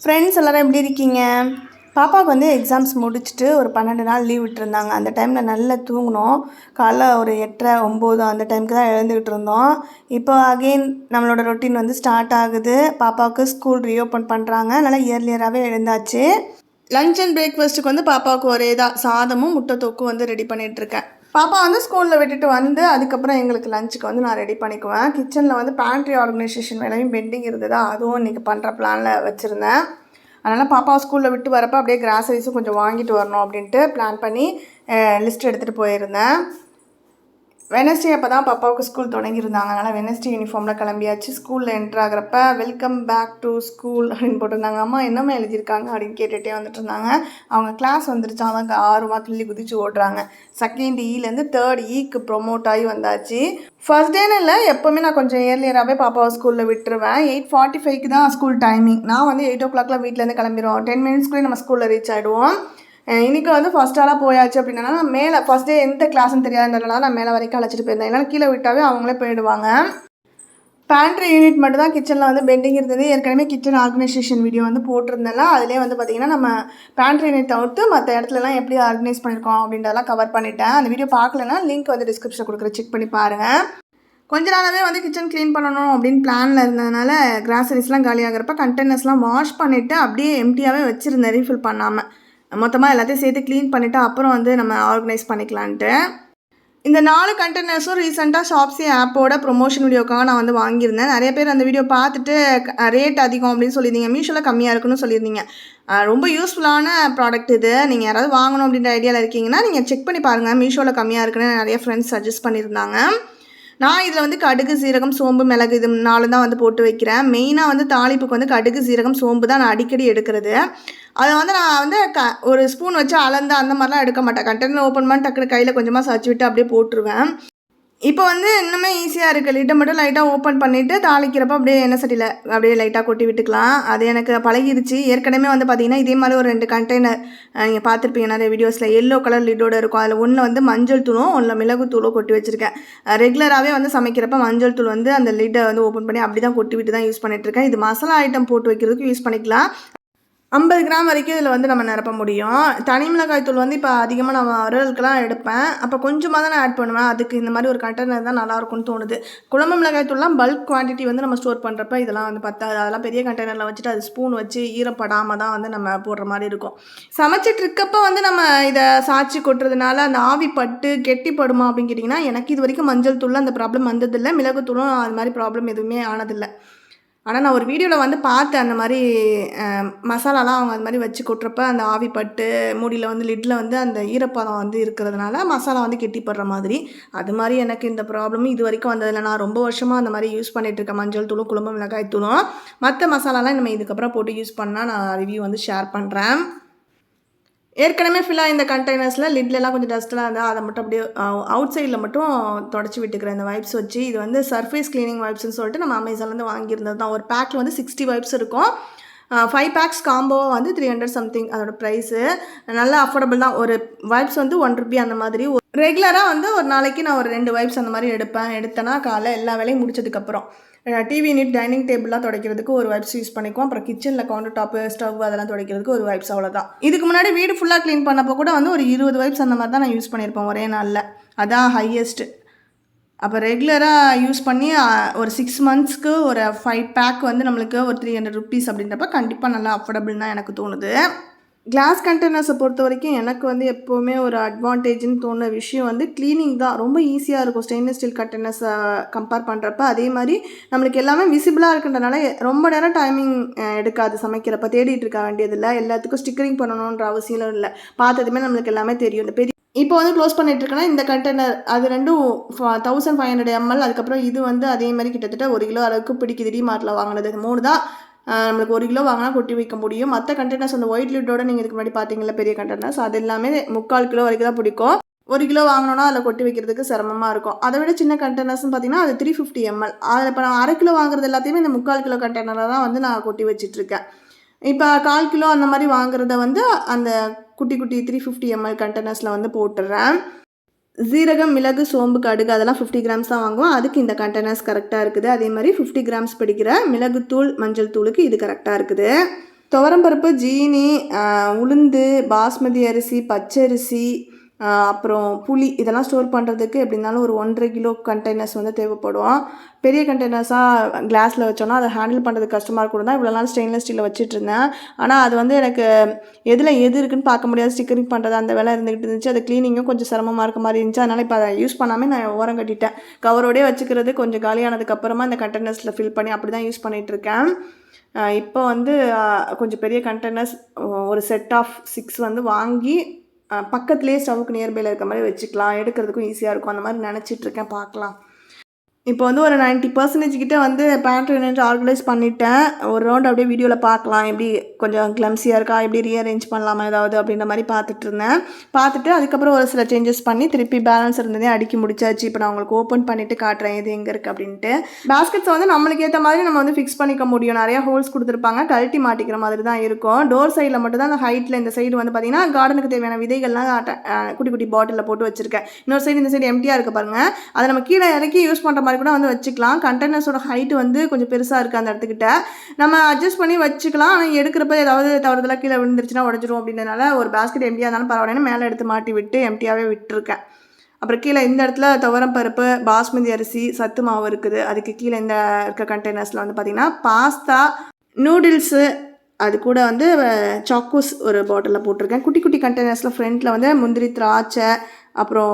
Friends எல்லோரும் எப்படி இருக்கீங்க? பாப்பாவுக்கு வந்து எக்ஸாம்ஸ் முடிச்சுட்டு ஒரு 12 நாள் லீவ் விட்டுருந்தாங்க. அந்த டைமில் நல்லா தூங்கினோம். காலைல ஒரு 8:30 9 அந்த டைமுக்கு தான் எழுந்துக்கிட்டு இருந்தோம். இப்போ அகெயின் நம்மளோட ரொட்டீன் வந்து ஸ்டார்ட் ஆகுது. பாப்பாவுக்கு ஸ்கூல் ரீஓப்பன் பண்ணுறாங்க. நல்லா இயர்லியராகவே எழுந்தாச்சு. லஞ்ச் அண்ட் பிரேக்ஃபாஸ்ட்டுக்கு வந்து பாப்பாவுக்கு ஒரே தான் சாதமும் முட்டை தொக்கும் வந்து ரெடி பண்ணிகிட்ருக்கேன். பாப்பா வந்து ஸ்கூலில் விட்டுட்டு வந்து அதுக்கப்புறம் எங்களுக்கு லஞ்சுக்கு வந்து நான் ரெடி பண்ணிக்குவேன். கிச்சனில் வந்து பேண்ட்ரி ஆர்கனைசேஷன் வேலையும் பெண்டிங் இருந்ததா, அதுவும் இன்றைக்கி பண்ணுற பிளானில் வச்சுருந்தேன். அதனால் பாப்பாவை ஸ்கூலில் விட்டு வரப்போ அப்படியே கிராசரிஸும் கொஞ்சம் வாங்கிட்டு வரணும் அப்படின்ட்டு பிளான் பண்ணி லிஸ்ட் எடுத்துகிட்டு போயிருந்தேன். வெனஸ்டே அப்போ தான் பாப்பாவுக்கு ஸ்கூல் தொடங்கியிருந்தாங்க. அதனால் வெனஸ்டே யூனிஃபார்மில் கிளம்பியாச்சு. ஸ்கூலில் என்ட்ரு ஆகிறப்ப வெல்கம் பேக் டு ஸ்கூல் அப்படின்னு போட்டிருந்தாங்க. அம்மா என்னம்மா எழுதியிருக்காங்க அப்படின்னு கேட்டுகிட்டே வந்துட்டு இருந்தாங்க. அவங்க கிளாஸ் வந்துருச்சு. அவங்க ஆர்வமாக கிள்ளி குதிச்சு ஓடுறாங்க. செகண்ட் ஈலேருந்து தேர்ட் ஈக்கு ப்ரொமோட் ஆகி வந்தாச்சு. ஃபர்ஸ்ட் டேன்னு இல்லை, எப்போவுமே நான் கொஞ்சம் இயர்லியராகவே பாப்பாவை ஸ்கூலில் விட்டுருவேன். 8:45க்கு தான் ஸ்கூல் டைமிங். நான் வந்து 8 o'clock வீட்டிலேருந்து கிளம்பிடுவோம். 10 minutesக்குள்ளே நம்ம ஸ்கூலில் ரீச் ஆகிடுவோம். இன்றைக்கி வந்து ஃபஸ்ட் ஆளாக போயாச்சு அப்படின்னா நான் மேலே ஃபஸ்ட் டே எந்த கிளாஸ்ன்னு தெரியாதுன்றதுனால நான் மேலே வரைக்கும் அழைச்சிட்டு போயிருந்தேன். இல்லைனா கீழே விட்டாவே அவங்களே போயிடுவாங்க. பேண்ட்ரி யூனிட் மட்டும் தான் கிச்சனில் வந்து பெண்டிங் இருந்தது. ஏற்கனவே கிச்சன் ஆர்கனைசேஷன் வீடியோ வந்து போட்டிருந்தேன்ல, அதிலே வந்து பார்த்திங்கன்னா நம்ம பேண்ட்ரி யூனிட் தவிர்த்து மற்ற இடத்துலலாம் எப்படி ஆர்கனைஸ் பண்ணியிருக்கோம் அப்படின்றதெல்லாம் கவர் பண்ணிட்டேன். அந்த வீடியோ பார்க்கலன்னா லிங்க் வந்து டிஸ்கிரிப்ஷனில் கொடுக்குறேன், செக் பண்ணி பாருங்கள். கொஞ்ச நாளாகவே வந்து கிச்சன் க்ளீன் பண்ணணும் அப்படின்னு பிளானில் இருந்ததுனால கிராசரிஸ்லாம் காலியாகிறப்ப கண்டெய்னர்ஸ்லாம் வாஷ் பண்ணிவிட்டு அப்படியே எம்டியாகவே வச்சுருந்தேன், ரீஃபில் பண்ணாமல். மொத்தமாக எல்லாத்தையும் சேர்த்து க்ளீன் பண்ணிவிட்டு அப்புறம் வந்து நம்ம ஆர்கனைஸ் பண்ணிக்கலான்ட்டு. இந்த 4 கண்டெய்னர்ஸும் ரீசெண்டாக ஷாப்ஸி ஆப்போட ப்ரொமோஷன் வீடியோக்காக நான் வந்து வாங்கியிருந்தேன். நிறைய பேர் அந்த வீடியோ பார்த்துட்டு ரேட் அதிகம் அப்படின்னு சொல்லியிருந்தீங்க, மீஷோவில் கம்மியாக இருக்குன்னு சொல்லியிருந்தீங்க. ரொம்ப யூஸ்ஃபுல்லான ப்ராடக்ட் இது. நீங்கள் யாராவது வாங்கணும் அப்படின்ற ஐடியாவில் இருக்கீங்கன்னா நீங்கள் செக் பண்ணி பாருங்கள். மீஷோவில் கம்மியாக இருக்குன்னு நிறைய ஃப்ரெண்ட்ஸ் சஜஸ்ட் பண்ணியிருந்தாங்க. நான் இதில் வந்து கடுகு, சீரகம், சோம்பு, மிளகு இது 4 தான் வந்து போட்டு வைக்கிறேன். மெயினாக வந்து தாளிப்புக்கு வந்து கடுகு, சீரகம், சோம்பு தான் நான் அடிக்கடி எடுக்கிறது. அதை வந்து நான் வந்து ஒரு ஸ்பூன் வச்சு அளந்து அந்த மாதிரிலாம் எடுக்க மாட்டேன். கண்டெய்னர் ஓப்பன் பண்ணி டக்குனு கையில் கொஞ்சமாக சச்சு விட்டு அப்படியே போட்டுருவேன். இப்போ வந்து இன்னுமே ஈஸியாக இருக்குது. லிட்டை மட்டும் லைட்டாக ஓப்பன் பண்ணிவிட்டு தாளிக்கிறப்ப அப்படியே எண்ணெய் சட்டியில் அப்படியே லைட்டாக கொட்டி விட்டுக்கலாம். அது எனக்கு பழகிருச்சு. ஏற்கனவே வந்து பார்த்திங்கன்னா இதே மாதிரி ஒரு 2 கண்டெய்னர் நீங்கள் பார்த்துருப்பீங்க நிறைய வீடியோஸில். எல்லோ கலர் லிட்டோடு இருக்கும். அதில் ஒன்றில் வந்து மஞ்சள் தூளும் ஒன்றில் மிளகு தூளும் கொட்டி வச்சுருக்கேன். ரெகுலராகவே வந்து சமைக்கிறப்ப மஞ்சள் தூள் வந்து அந்த லிட்டை வந்து ஓப்பன் பண்ணி அப்படி தான் கொட்டி விட்டு தான் யூஸ் பண்ணிகிட்ருக்கேன். இது மசாலா ஐட்டம் போட்டு வைக்கிறதுக்கு யூஸ் பண்ணிக்கலாம். 50 கிராம் வரைக்கும் இதில் வந்து நம்ம நிரப்ப முடியும். தனி மிளகாய் தூள் வந்து இப்போ அதிகமாக நான் வறுவலுக்குலாம் எடுப்பேன். அப்போ கொஞ்சமாக தான் நான் ஆட் பண்ணுவேன். அதுக்கு இந்த மாதிரி ஒரு கண்டெய்னர் தான் நல்லாயிருக்கும்னு தோணுது. குழம்பு மிளகாய் தூள்லாம் பல்க் குவான்டிட்டி வந்து நம்ம ஸ்டோர் பண்ணுறப்ப இதெல்லாம் வந்து பத்தாது. அதெல்லாம் பெரிய கண்டெய்னரில் வச்சுட்டு அது ஸ்பூன் வச்சு ஈரப்படாமல் தான் வந்து நம்ம போடுற மாதிரி இருக்கும். சமைச்சிட்டு இருக்கப்போ வந்து நம்ம இதை சாய்ச்சி கொட்டுறதுனால அந்த ஆவி பட்டு கெட்டிப்படுமா அப்படின்னு கேட்டிங்கன்னா, எனக்கு இது வரைக்கும் மஞ்சள் தூளில் அந்த ப்ராப்ளம் வந்ததில்லை. மிளகு தூளும் அது மாதிரி ப்ராப்ளம் எதுவுமே ஆனதில்லை. ஆனால் நான் ஒரு வீடியோவில் வந்து பார்த்தேன், அந்த மாதிரி மசாலாலாம் அவங்க அந்த மாதிரி வச்சு கொட்டுறப்ப அந்த ஆவி பட்டு மூடியில் வந்து லிட்டில் வந்து அந்த ஈரப்பதம் வந்து இருக்கிறதுனால மசாலா வந்து கெட்டிப்படுற மாதிரி. அது மாதிரி எனக்கு இந்த ப்ராப்ளமும் இது வரைக்கும் வந்ததில்லை. நான் ரொம்ப வருஷமாக அந்த மாதிரி யூஸ் பண்ணிகிட்ருக்கேன். மஞ்சள் தூளும் குழம்பு மிளகாய் தூளும். மற்ற மசாலாலாம் நம்ம இதுக்கப்புறம் போட்டு யூஸ் பண்ணால் நான் ரிவ்யூ வந்து ஷேர் பண்ணுறேன். ஏற்கனவே ஃபுல்லாக இந்த கண்டெய்னர்ஸில் லிட்லலாம் கொஞ்சம் டஸ்ட்லாம் இருந்தால் அதை மட்டும் அப்படியே அவுட் சைடில் மட்டும் தொடச்சி விட்டுக்கிறேன் இந்த வைப்ஸ் வச்சு. இது வந்து சர்ஃபேஸ் க்ளீனிங் வைப்ஸ்ன்னு சொல்லிட்டு நம்ம அமேசான்லேருந்து வாங்கியிருந்தது தான். ஒரு பேக்கில் வந்து 60 வைப்ஸ் இருக்கும். 5 பேக்ஸ் காம்போவாக வந்து 300 சம்திங் அதோட ப்ரைஸு. நல்லா அஃபோர்டபுள் தான். ஒரு வைப்ஸ் வந்து ₹1 அந்த மாதிரி. ரெகுலராக வந்து ஒரு நாளைக்கு நான் ஒரு 2 வைப்ஸ் அந்த மாதிரி எடுத்தேன்னா காலை எல்லா வேலையும் முடிச்சதுக்கப்புறம் டிவி யூனிட் டைனிங் டேபிளாக துடைக்கிறதுக்கு ஒரு வைப்ஸ் யூஸ் பண்ணிக்குவோம். அப்புறம் கிச்சனில் கவுண்டர் டாப்பு ஸ்டவ் அதெல்லாம் துடைக்கிறதுக்கு ஒரு வைப்ஸ், அவ்வளோதான். இதுக்கு முன்னாடி வீடு ஃபுல்லாக க்ளீன் பண்ணப்போ கூட வந்து ஒரு 20 வைப்ஸ் அந்த மாதிரி தான் நான் யூஸ் பண்ணியிருப்பேன் ஒரே நாளில். அதான் ஹையஸ்ட்டு. அப்போ ரெகுலராக யூஸ் பண்ணி ஒரு 6 மந்த்ஸ்க்கு ஒரு 5 பேக் வந்து நம்மளுக்கு ஒரு ₹300 அப்படின்றப்ப கண்டிப்பாக நல்லா அஃபோர்டபுள் தான் எனக்கு தோணுது. கிளாஸ் கண்டெய்னர்ஸை பொறுத்த வரைக்கும் எனக்கு வந்து எப்போவுமே ஒரு அட்வான்டேஜ்னு தோணுன விஷயம் வந்து க்ளீனிங் தான். ரொம்ப ஈஸியாக இருக்கும் ஸ்டெயின்லெஸ் ஸ்டீல் கண்டெய்னர்ஸை கம்பேர் பண்ணுறப்ப. அதே மாதிரி நம்மளுக்கு எல்லாமே விசிபிளாக இருக்குன்றனால ரொம்ப நேரம் டைமிங் எடுக்காது. சமைக்கிறப்ப தேடிட்டு இருக்க வேண்டியதில்லை. எல்லாத்துக்கும் ஸ்டிக்கரிங் பண்ணணுன்ற அவசியம் இல்லை. பார்த்ததுமே நம்மளுக்கு எல்லாமே தெரியும். இந்த பெரிய இப்போ வந்து க்ளோஸ் பண்ணிட்டுருக்கேன்னா இந்த கண்டெய்னர் அது ரெண்டும் 1500 ml. அதுக்கப்புறம் இது வந்து அதே மாதிரி கிட்டத்தட்ட 1 கிலோ அளவுக்கு பிடிக்குது. டிமார்ட்டில் வாங்கினது 3 தான். நம்மளுக்கு 1 கிலோ வாங்கினா கொட்டி வைக்க முடியும். மற்ற கண்டெய்னர்ஸ் அந்த ஒயிட் லிட்டோட நீங்கள் இதுக்கு முன்னாடி பார்த்தீங்களா பெரிய கண்டெய்னர்ஸ், அது எல்லாமே 3/4 கிலோ வரைக்கும் தான் பிடிக்கும். 1 கிலோ வாங்கினோன்னா அதில் கொட்டி வைக்கிறதுக்கு சிரமமாக இருக்கும். அதை விட சின்ன கண்டெய்னர்ஸ்னு பார்த்தீங்கன்னா அது 350 ml. அதில் இப்போ நான் 1/2 கிலோ வாங்குறது எல்லாத்தையுமே இந்த 3/4 கிலோ கண்டெய்னராக தான் வந்து நான் கொட்டி வச்சிட்ருக்கேன். இப்போ 1/4 கிலோ அந்த மாதிரி வாங்குறத வந்து அந்த குட்டி குட்டி 350 ml கண்டெய்னர்ஸில் வந்து போட்டுடுறேன். சீரகம், மிளகு, சோம்பு, கடுகு அதெல்லாம் 50 கிராம்ஸ் தான் வாங்குவோம். அதுக்கு இந்த கண்டெய்னர்ஸ் கரெக்டாக இருக்குது. அதே மாதிரி 50 கிராம்ஸ் பிடிக்கிற மிளகுத்தூள், மஞ்சள் தூளுக்கு இது கரெக்டாக இருக்குது. துவரம்பருப்பு, ஜீனி, உளுந்து, பாஸ்மதி அரிசி, பச்சரிசி, அப்புறம் புளி இதெல்லாம் ஸ்டோர் பண்ணுறதுக்கு எப்படி இருந்தாலும் ஒரு 1.5 கிலோ கண்டெய்னர்ஸ் வந்து தேவைப்படும். பெரிய கண்டெய்னர்ஸாக கிளாஸில் வச்சோன்னா அதை ஹேண்டில் பண்ணுறதுக்கு கஷ்டமாக இருக்கும் தான் இவ்வளோ நாள் ஸ்டெயின்லெஸ் ஸ்டீலில் வச்சுட்ருந்தேன். ஆனால் அது வந்து எனக்கு எது இருக்குன்னு பார்க்க முடியாது, ஸ்டிக்கரிங் பண்ணுறது அந்த வேலை இருந்துகிட்டு இருந்துச்சு. அது க்ளீனிங்கும் கொஞ்சம் சிரமமாக இருக்க மாதிரி இருந்துச்சு. அதனால் இப்போ அதை யூஸ் பண்ணாமல் நான் ஓரம் கட்டிட்டேன். கவரோடே வச்சுக்கிறது கொஞ்சம் காலியானதுக்கப்புறமா இந்த கண்டெய்னர்ஸில் ஃபில் பண்ணி அப்படி தான் யூஸ் பண்ணிகிட்ருக்கேன். இப்போ வந்து கொஞ்சம் பெரிய கண்டெய்னர்ஸ் ஒரு செட் ஆஃப் 6 வந்து வாங்கி பக்கத்துலேயே ஸ்டவ்வுக்கு நியர்பையில் இருக்க மாதிரி வச்சுக்கலாம், எடுக்கிறதுக்கும் ஈஸியாக இருக்கும். அந்த மாதிரி நினச்சிட்ருக்கேன், பார்க்கலாம். இப்போ வந்து ஒரு 90% கிட்ட வந்து பேண்ட்ரி யூனிட் ஆர்கனைஸ் பண்ணிட்டேன். ஒரு ரவுண்ட் அப்படியே வீடியோவில் பார்க்கலாம், எப்படி கொஞ்சம் கிளம்ஸியாக இருக்கா, எப்படி ரீஅரேஞ்ச் பண்ணலாமா ஏதாவது அப்படின்ற மாதிரி பார்த்துட்டு அதுக்கப்புறம் ஒரு சில சேஞ்சஸ் பண்ணி திருப்பி பேலன்ஸ் இருந்ததே அடுக்கி முடிச்சாச்சு. இப்போ நான் உங்களுக்கு ஓப்பன் பண்ணிவிட்டு காட்டுறேன் இது எங்கே இருக்குது அப்படின்ட்டு. பேஸ்கெட்ஸை வந்து நம்மளுக்கு ஏற்ற மாதிரி நம்ம வந்து ஃபிக்ஸ் பண்ணிக்க முடியும். நிறையா ஹோல்ஸ் கொடுத்துருப்பாங்க, கழட்டி மாட்டிக்கிற மாதிரி தான் இருக்கும். டோர் சைடில் மட்டும் தான் அந்த ஹைட்டில் இந்த சைடு வந்து பார்த்திங்கன்னா கார்டனுக்கு தேவையான விதைகள்லாம் குட்டி குட்டி பாட்டிலில் போட்டு வச்சுருக்கேன். இன்னொரு சைடு இந்த சைடு எம்டியாக இருக்குது பாருங்கள். அதை நம்ம கீழே இறக்கி யூஸ் பண்ணுற மாதிரி கூட வந்து வச்சுக்கலாம். கண்டெய்னர்ஸோட ஹைட் வந்து கொஞ்சம் பெருசாக இருக்குது அந்த இடத்துக்கிட்ட, நம்ம அட்ஜஸ்ட் பண்ணி வச்சுக்கலாம். ஆனால் எடுக்கிறப்ப ஏதாவது தவறுதலாக கீழே விழுந்துருச்சுன்னா உடஞ்சிரும் அப்படின்றனால ஒரு பேஸ்கெட் எம்டியாக இருந்தாலும் பரவாயில்லன்னு மேலே எடுத்து மாட்டி விட்டு எம்டியாகவே விட்டுருக்கேன். அப்புறம் கீழே இந்த இடத்துல துவரம் பருப்பு, பாஸ்மதி அரிசி, சத்து மாவு இருக்குது. அதுக்கு கீழே இந்த இருக்க கண்டெய்னர்ஸில் வந்து பார்த்திங்கன்னா பாஸ்தா, நூடுல்ஸு, அது கூட வந்து சாக்கோஸ் ஒரு பாட்டிலில் போட்டிருக்கேன். குட்டி குட்டி கண்டெய்னர்ஸில் ஃப்ரண்ட்டில் வந்து முந்திரி, திராட்சை, அப்புறம்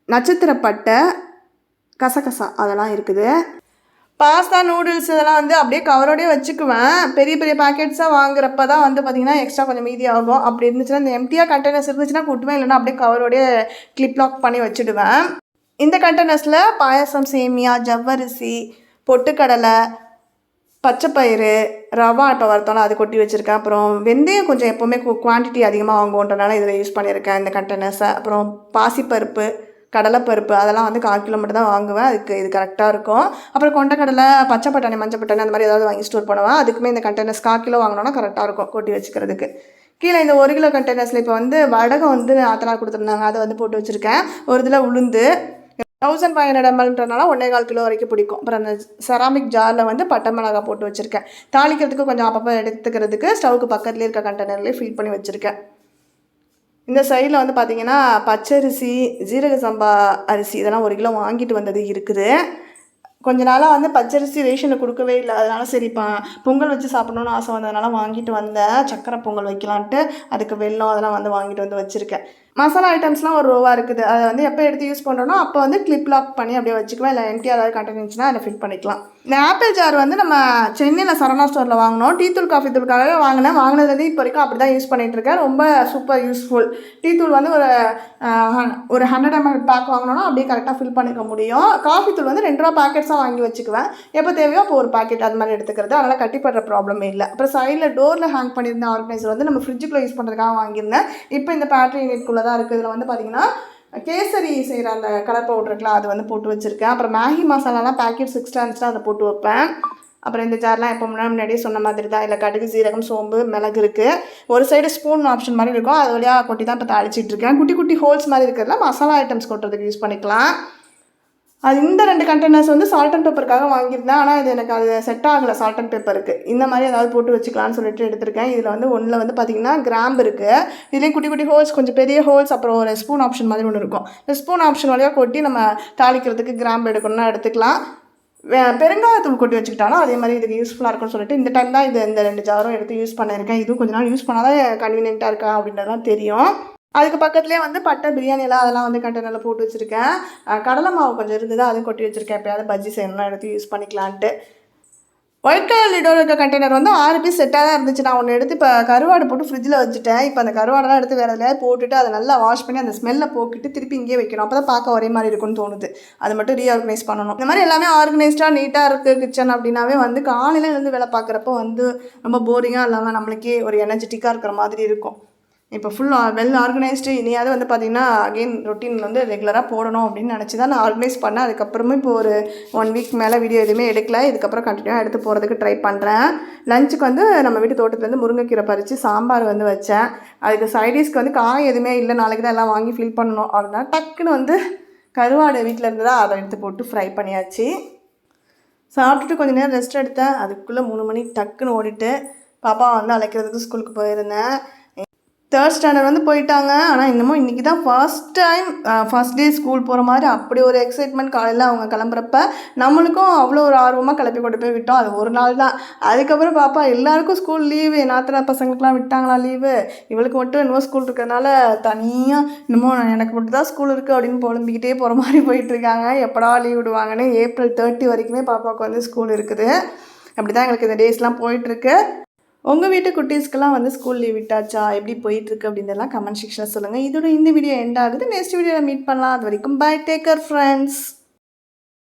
நட்சத்திரப்பட்டை, கசகசா அதெல்லாம் இருக்குது. பாஸ்தா, நூடுல்ஸ் இதெல்லாம் வந்து அப்படியே கவரோடய வச்சுக்குவேன். பெரிய பெரிய பேக்கெட்ஸாக வாங்குறப்ப தான் வந்து பார்த்திங்கன்னா எக்ஸ்ட்ரா கொஞ்சம் மீதி ஆகும். அப்படி இருந்துச்சுன்னா இந்த எம்டியாக கண்டெய்னர்ஸ் இருந்துச்சுன்னா கூட்டுவேன், இல்லைன்னா அப்படியே கவரோடய கிளிப் லாக் பண்ணி வச்சுடுவேன். இந்த கண்டெய்னர்ஸில் பாயசம், சேமியா, ஜவ்வரிசி, பொட்டுக்கடலை, பச்சைப்பயிறு, ரவா இப்போ வறுத்தோம்னா அது கொட்டி வச்சுருக்கேன். அப்புறம் வெந்தயம் கொஞ்சம் எப்போவுமே குவான்டிட்டி அதிகமாக வாங்குவோன்றனால இதில் யூஸ் பண்ணியிருக்கேன் இந்த கண்டெய்னர்ஸை. அப்புறம் பாசிப்பருப்பு, கடலைப்பருப்பு அதெல்லாம் வந்து 1/4 கிலோ மட்டும் தான் வாங்குவேன், அதுக்கு இது கரெக்டாக இருக்கும். அப்புறம் கொண்டக்கடலை, பச்சை பட்டாணி, மஞ்சள் பட்டாணி அந்த மாதிரி ஏதாவது வாங்கி ஸ்டோர் பண்ணுவேன். அதுக்குமே இந்த கண்டெய்னர்ஸ் 1/4 கிலோ வாங்கினோன்னா கரெக்டாக இருக்கும் கொட்டி வச்சுக்கிறதுக்கு. கீழே இந்த 1 கிலோ கண்டெய்னர்ஸில் இப்போ வந்து வடகம் வந்து ஆத்தனாக கொடுத்துருந்தாங்க, அதை வந்து போட்டு வச்சுருக்கேன். ஒரு இதில் உளுந்து 1500 mlன்றனால 1.25 கிலோ வரைக்கும் பிடிக்கும். அப்புறம் அந்த செராமிக் ஜாரில் வந்து பட்டை மிளகாய் போட்டு வச்சுருக்கேன். தாளிக்கிறதுக்கு கொஞ்சம் அப்பப்போ எடுத்துக்கிறதுக்கு ஸ்டவ்வுக்கு பக்கத்துலேயே இருக்க கண்டெய்னர்லேயே ஃபில் பண்ணி வச்சுருக்கேன். இந்த சைடில் வந்து பார்த்திங்கன்னா பச்சரிசி, ஜீரக சம்பா அரிசி இதெல்லாம் 1 கிலோ வாங்கிட்டு வந்தது இருக்குது. கொஞ்ச நாளாக வந்து பச்சரிசி ரேஷனில் கொடுக்கவே இல்லை. அதனால் சரி பொங்கல் வச்சு சாப்பிட்ணுன்னு ஆசை வந்ததுனால வாங்கிட்டு வந்தேன். சக்கரை பொங்கல் வைக்கலான்ட்டு அதுக்கு வெல்லம் அதெல்லாம் வந்து வாங்கிட்டு வந்து வச்சுருக்கேன். மசாலா ஐட்டம்ஸ்லாம் ஒரு ரோவாக இருக்குது. அதை வந்து எப்போ எடுத்து யூஸ் பண்ணுறோன்னா அப்போ வந்து கிளிப் லாக் பண்ணி அப்படியே வச்சுக்குவேன். இல்லை எம்டிஆர் ஏதாவது கண்டெய்னர் இருந்துச்சுன்னா அதை ஃபிட் பண்ணிக்கலாம். இந்த ஆப்பிள் ஜார் வந்து நம்ம சென்னையில் சரணா ஸ்டோரில் வாங்கினோம். டீ தூள், காஃபி தூளுக்காகவே வாங்கினதுலேருந்து இப்போ வரைக்கும் அப்படி தான் யூஸ் பண்ணிகிட்ருக்கேன். ரொம்ப சூப்பர் யூஸ்ஃபுல். டீ தூள் வந்து ஒரு 100 ml பேக் வாங்கினோன்னா அப்படியே கரெக்டாக ஃபில் பண்ணிக்க முடியும். காஃபி தூள் வந்து 2 ரூபா பேக்கெட்ஸாக வாங்கி வச்சுக்குவேன். எப்போ தேவையோ அப்போ ஒரு பேக்கெட் அது மாதிரி எடுத்துக்கிறது. அதனால் கட்டிப்படுற ப்ராப்ளமே இல்லை. அப்புறம் சைடில் டோரில் ஹேங் பண்ணியிருந்த ஆர்கனைசர் வந்து நம்ம ஃப்ரிட்ஜுக்குள்ளே யூஸ் பண்ணுறதுக்காக வாங்கியிருந்தேன். இப்போ இந்த பேட்டரி யூனிட்குள்ளே தான் இருக்குது. இதில் வந்து பார்த்திங்கன்னா கேசரி செய்கிற அந்த கலர் பவுடர் இருக்கலாம், அது வந்து போட்டு வச்சுருக்கேன். அப்புறம் மேகி மசாலாலாம் பேக்கெட்ஸ் எக்ஸ்ட்ரா இருந்துச்சுன்னா அதை போட்டு வைப்பேன். அப்புறம் இந்த ஜார்லாம் எப்போ முன்னாடியே சொன்ன மாதிரி தான். இல்லை கடுகு, சீரகம், சோம்பு, மிளகு இருக்குது. ஒரு சைடு ஸ்பூன் ஆப்ஷன் மாதிரி இருக்கும், அது வழியாக கொட்டி தான் இப்போ தாளிச்சிட்ருக்கேன். குட்டி குட்டி ஹோல்ஸ் மாதிரி இருக்கிறதுல மசாலா ஐட்டம்ஸ் கொட்டுறதுக்கு யூஸ் பண்ணிக்கலாம். அது இந்த 2 கண்டெய்னர்ஸ் வந்து சால்ட் அண்ட் பெப்பருக்காக வாங்கியிருந்தேன். ஆனால் இது எனக்கு அது செட் ஆகலை சால்ட் அண்ட் பெப்பருக்கு. இந்த மாதிரி ஏதாவது போட்டு வச்சுக்கலான்னு சொல்லிட்டு எடுத்திருக்கேன். இதில் வந்து ஒன்றில் வந்து பார்த்திங்கன்னா கிராம்பு இருக்குது. இதுலேயும் குட்டி குட்டி ஹோல்ஸ், கொஞ்சம் பெரிய ஹோல்ஸ், அப்புறம் ஒரு ஸ்பூன் ஆப்ஷன் மாதிரி ஒன்று இருக்கும். இந்த ஸ்பூன் ஆப்ஷன் வழியாக கொட்டி நம்ம தாளிக்கிறதுக்கு கிராம்பு எடுக்கணும்னா எடுத்துக்கலாம். பெருங்காயத்தூள் கொட்டி வச்சுக்கிட்டாலும் அதே மாதிரி இதுக்கு யூஸ்ஃபுல்லாக இருக்கும்னு சொல்லிட்டு இந்த டைம் தான் இந்த 2 ஜாரும் எடுத்து யூஸ் பண்ணியிருக்கேன். இதுவும் கொஞ்ச நாள் யூஸ் பண்ணால் தான் கன்வீனியண்ட்டாக இருக்கா அப்படின்றதுலாம் தெரியும். அதுக்கு பக்கத்துலேயே வந்து பட்டை, பிரியாணிலாம் அதெல்லாம் வந்து கண்டெய்னரில் போட்டு வச்சுருக்கேன். கடலை மாவு கொஞ்சம் இருந்தது, அதுவும் கொட்டி வச்சுருக்கேன். எப்போயாவது பஜ்ஜி செய்யணும்னா எடுத்து யூஸ் பண்ணிக்கலான்ட்டு. ஒயிட் கலர் லிடோட இருக்க கண்டெய்னர் வந்து 6 பீஸ் செட்டாக தான் இருந்துச்சு. நான் ஒன்று எடுத்து இப்போ கருவாடு போட்டு ஃப்ரிட்ஜில் வச்சுட்டேன். இப்போ அந்த கருவாடெல்லாம் எடுத்து வேறு எதையாவது போட்டுட்டு அதை நல்லா வாஷ் பண்ணி அந்த ஸ்மெல்லை போக்கிட்டு திருப்பி இங்கே வைக்கணும். அப்போ தான் பார்க்க ஒரே மாதிரி இருக்கும்னு தோணுது. அது மட்டும் ரீஆர்கனைஸ் பண்ணணும். இந்த மாதிரி எல்லாமே ஆர்கனைஸ்டாக நீட்டாக இருக்குது கிச்சன் அப்படின்னாவே வந்து காலையில் இருந்து வேலை பார்க்குறப்போ வந்து ரொம்ப போரிங்காக இல்லாமல் நம்மளுக்கே ஒரு எனர்ஜெட்டிக்காக இருக்கிற மாதிரி இருக்கும். இப்போ வெல் ஆர்கனைஸ்டு. இனியாவது வந்து பார்த்திங்கன்னா அகெயின் ரொட்டீன் வந்து ரெகுலராக போடணும் அப்படின்னு நினச்சி தான் நான் ஆர்கனைஸ் பண்ணேன். அதுக்கப்புறமே இப்போ ஒரு 1 வீக் மேலே வீடியோ எதுவுமே எடுக்கல. இதுக்கப்புறம் கண்டினியூவாக எடுத்து போகிறதுக்கு ட்ரை பண்ணுறேன். லஞ்சுக்கு வந்து நம்ம வீட்டு தோட்டத்துலேருந்து முருங்கைக்கீரை பறித்து சாம்பார் வந்து வச்சேன். அதுக்கு சைடிஷ்க்கு வந்து காய் எதுவுமே இல்லை, நாளைக்கு தான் எல்லாம் வாங்கி ஃபில் பண்ணணும். அப்படின்னா டக்குன்னு வந்து கருவாடு வீட்டில் இருந்து தான் அதை எடுத்து போட்டு ஃப்ரை பண்ணியாச்சு. சாப்பிட்டுட்டு கொஞ்சம் நேரம் ரெஸ்ட் எடுத்தேன். அதுக்குள்ளே 3 மணி டக்குன்னு ஓடிட்டு பாப்பா வந்து அழைக்கிறதுக்கு ஸ்கூலுக்கு போயிருந்தேன். 3rd ஸ்டாண்டர்ட் வந்து போயிட்டாங்க. ஆனால் இன்னமும் இன்றைக்கி தான் ஃபர்ஸ்ட் டே ஸ்கூல் போகிற மாதிரி அப்படி ஒரு எக்ஸைட்மெண்ட். காலையில் அவங்க கிளம்புறப்ப நம்மளுக்கும் அவ்வளோ ஒரு ஆர்வமாக கிளப்பி கொண்டு போய் விட்டோம். அது ஒரு நாள் தான். அதுக்கப்புறம் பாப்பா எல்லாருக்கும் ஸ்கூல் லீவு, நாத்தனா பசங்களுக்குலாம் விட்டாங்களா லீவு, இவளுக்கு மட்டும் என்னமோ ஸ்கூல் இருக்கிறதுனால தனியாக இன்னமும் எனக்கு மட்டும் தான் ஸ்கூல் இருக்குது அப்படின்னு புலம்பிக்கிட்டே போகிற மாதிரி போயிட்டுருக்காங்க. எப்படா லீவ் விடுவாங்கன்னு. April 30 வரைக்குமே பாப்பாவுக்கு வந்து ஸ்கூல் இருக்குது. அப்படி தான் எங்களுக்கு இந்த டேஸ்லாம் போயிட்டுருக்கு. உங்கள் வீட்டு குட்டீஸ்க்கெல்லாம் வந்து ஸ்கூல் லீவ் விட்டாச்சா, எப்படி போயிட்டுருக்கு அப்படின்றதெல்லாம் கமெண்ட் செக்ஷனில் சொல்லுங்கள். இதோட இந்த வீடியோ எண்ட் ஆகுது. நெக்ஸ்ட் வீடியோவில் மீட் பண்ணலாம். அது வரைக்கும் பை, டேக் கேர் ஃப்ரெண்ட்ஸ்.